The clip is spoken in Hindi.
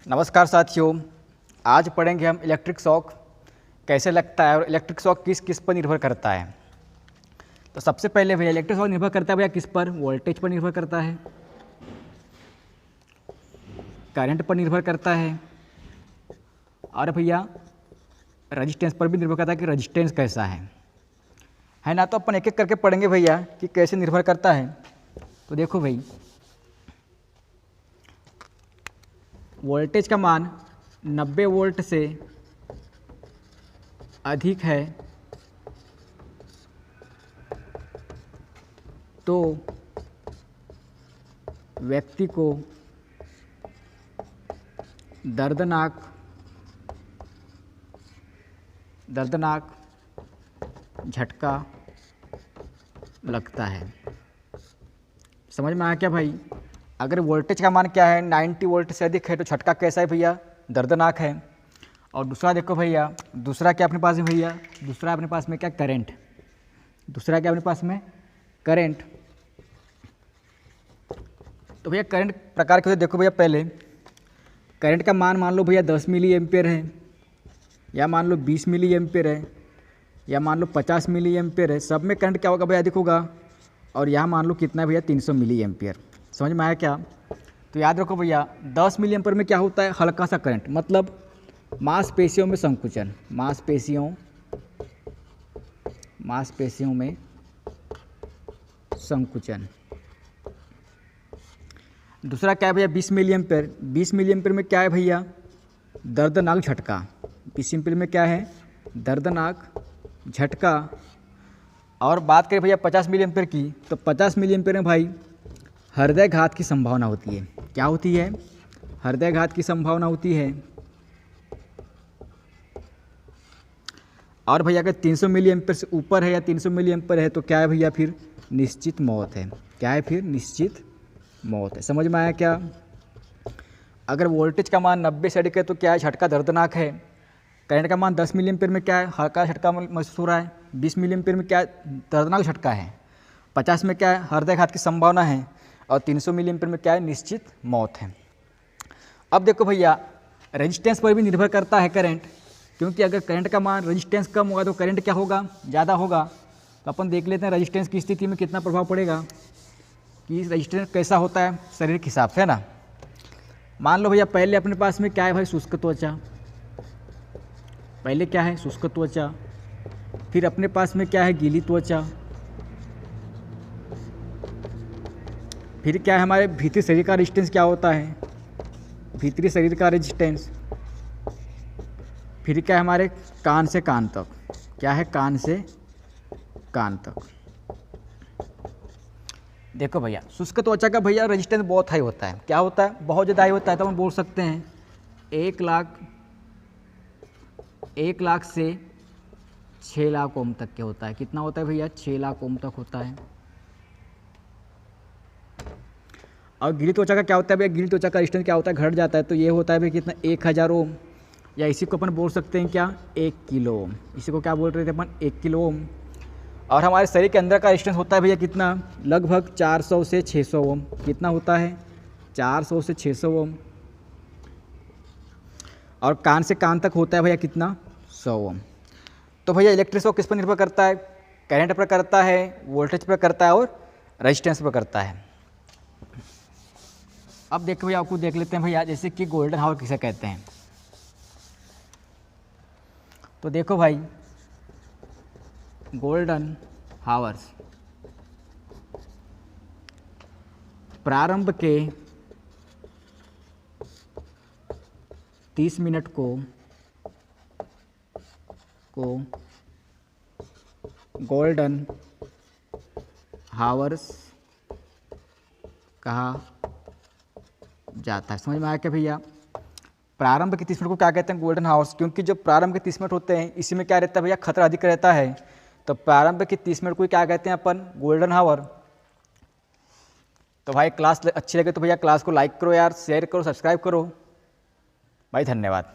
नमस्कार साथियों, आज पढ़ेंगे हम इलेक्ट्रिक शॉक कैसे लगता है और इलेक्ट्रिक शॉक किस किस पर निर्भर करता है। तो सबसे पहले भैया इलेक्ट्रिक शॉक निर्भर करता है भैया किस पर? वोल्टेज पर निर्भर करता है, करंट पर निर्भर करता है और भैया रजिस्टेंस पर भी निर्भर करता है कि रजिस्टेंस कैसा है ना। तो अपन एक एक करके पढ़ेंगे भैया कि कैसे निर्भर करता है। तो देखो भाई, वोल्टेज का मान 90 वोल्ट से अधिक है तो व्यक्ति को दर्दनाक झटका लगता है। समझ में आया क्या भाई? अगर वोल्टेज का मान क्या है 90 वोल्ट से अधिक है तो झटका कैसा है भैया? दर्दनाक है। और दूसरा देखो भैया, दूसरा क्या अपने पास में भैया? दूसरा अपने पास में क्या? करंट। दूसरा क्या अपने पास में? करंट। तो भैया करंट प्रकार के देखो भैया, पहले करंट का मान लो भैया 10 मिली एम्पियर है, या मान लो 20 मिली एम्पियर है, या मान लो 50 मिली एम्पियर है। सब में करंट क्या होगा भैया? अधिक होगा। और यहाँ मान लो कितना भैया? 300 मिली एम्पियर। समझ में आया क्या? तो याद रखो भैया 10 मिली एम्पियर में क्या होता है? हल्का सा करंट, मतलब मांसपेशियों में संकुचन। मांसपेशियों में संकुचन। दूसरा क्या है भैया? 20 मिली एम्पियर। 20 मिली एम्पियर में क्या है भैया? दर्दनाक झटका। 20 एम्पियर में क्या है? दर्दनाक झटका। और बात करें भैया 50 मिली एम्पियर की, तो 50 मिली एम्पियर में भाई हृदयघात की संभावना होती है। क्या होती है? हृदयघात की संभावना होती है। और भैया अगर 300 मिली एम्पियर से ऊपर है या 300 मिली एम्पियर है तो क्या है भैया? फिर निश्चित मौत है। क्या है? फिर निश्चित मौत है। समझ में आया क्या? अगर वोल्टेज का मान 90 से अधिक है तो क्या है? झटका दर्दनाक है। करंट का मान 10 मिली एम्पियर में क्या है? हल्का झटका महसूस हो रहा है। 20 मिली एम्पियर में क्या है? दर्दनाक झटका है। 50 में क्या है? हृदयघात की संभावना है। और 300 मिली एम्पियर में क्या है? निश्चित मौत है। अब देखो भैया, रेजिस्टेंस पर भी निर्भर करता है करंट, क्योंकि अगर करंट का मान रेजिस्टेंस कम होगा तो करंट क्या होगा? ज़्यादा होगा। तो अपन देख लेते हैं रेजिस्टेंस की स्थिति में कितना प्रभाव पड़ेगा, कि रेजिस्टेंस कैसा होता है शरीर के हिसाब से, है ना। मान लो भैया पहले अपने पास में क्या है भाई? शुष्क त्वचा। पहले क्या है? शुष्क त्वचा। फिर अपने पास में क्या है? गीली त्वचा। फिर क्या है? हमारे भीतरी शरीर का रेजिस्टेंस क्या होता है? भीतरी शरीर का रेजिस्टेंस। फिर क्या है? हमारे कान से कान तक। क्या है? कान से कान तक। देखो भैया, शुष्क त्वचा का भैया रेजिस्टेंस बहुत हाई होता है। क्या होता है? बहुत ज़्यादा हाई होता है। तो हम बोल सकते हैं 1 लाख से 6 लाख ओम तक के होता है। कितना होता है भैया? 6 लाख ओम तक होता है। और गीली त्वचा का क्या होता है भैया? गीली त्वचा का रेजिस्टेंस क्या होता है? घट जाता है। तो ये होता है भैया कितना? 1000 ओम, या इसी को अपन बोल सकते हैं क्या? 1 किलो ओम। इसी को क्या बोल रहे थे अपन? 1 किलो ओम। और हमारे शरीर के अंदर का रेजिस्टेंस होता है भैया कितना? लगभग 400 से 600 ओम। कितना होता है? 400 से 600 ओम। और कान से कान तक होता है भैया कितना? 100 ओम। तो भैया इलेक्ट्रिक शॉक किस पर निर्भर करता है? करंट पर करता है, वोल्टेज पर करता है और रेजिस्टेंस पर करता है। अब देखो भैया, आपको देख लेते हैं भैया, जैसे कि गोल्डन हावर किसे कहते हैं। तो देखो भाई, गोल्डन हावर्स प्रारंभ के 30 मिनट को गोल्डन हावर्स कहा जाता है। समझ में आया क्या भैया? प्रारंभ के 30 मिनट को क्या कहते हैं? Golden hours. क्योंकि जो प्रारंभ के 30 मिनट होते हैं इसी में क्या रहता है भैया? खतरा अधिक रहता है। तो प्रारंभ के 30 मिनट को क्या कहते हैं अपन? गोल्डन हावर। तो भाई क्लास अच्छी लगे तो भैया क्लास को लाइक करो यार, शेयर करो, सब्सक्राइब करो भाई। धन्यवाद।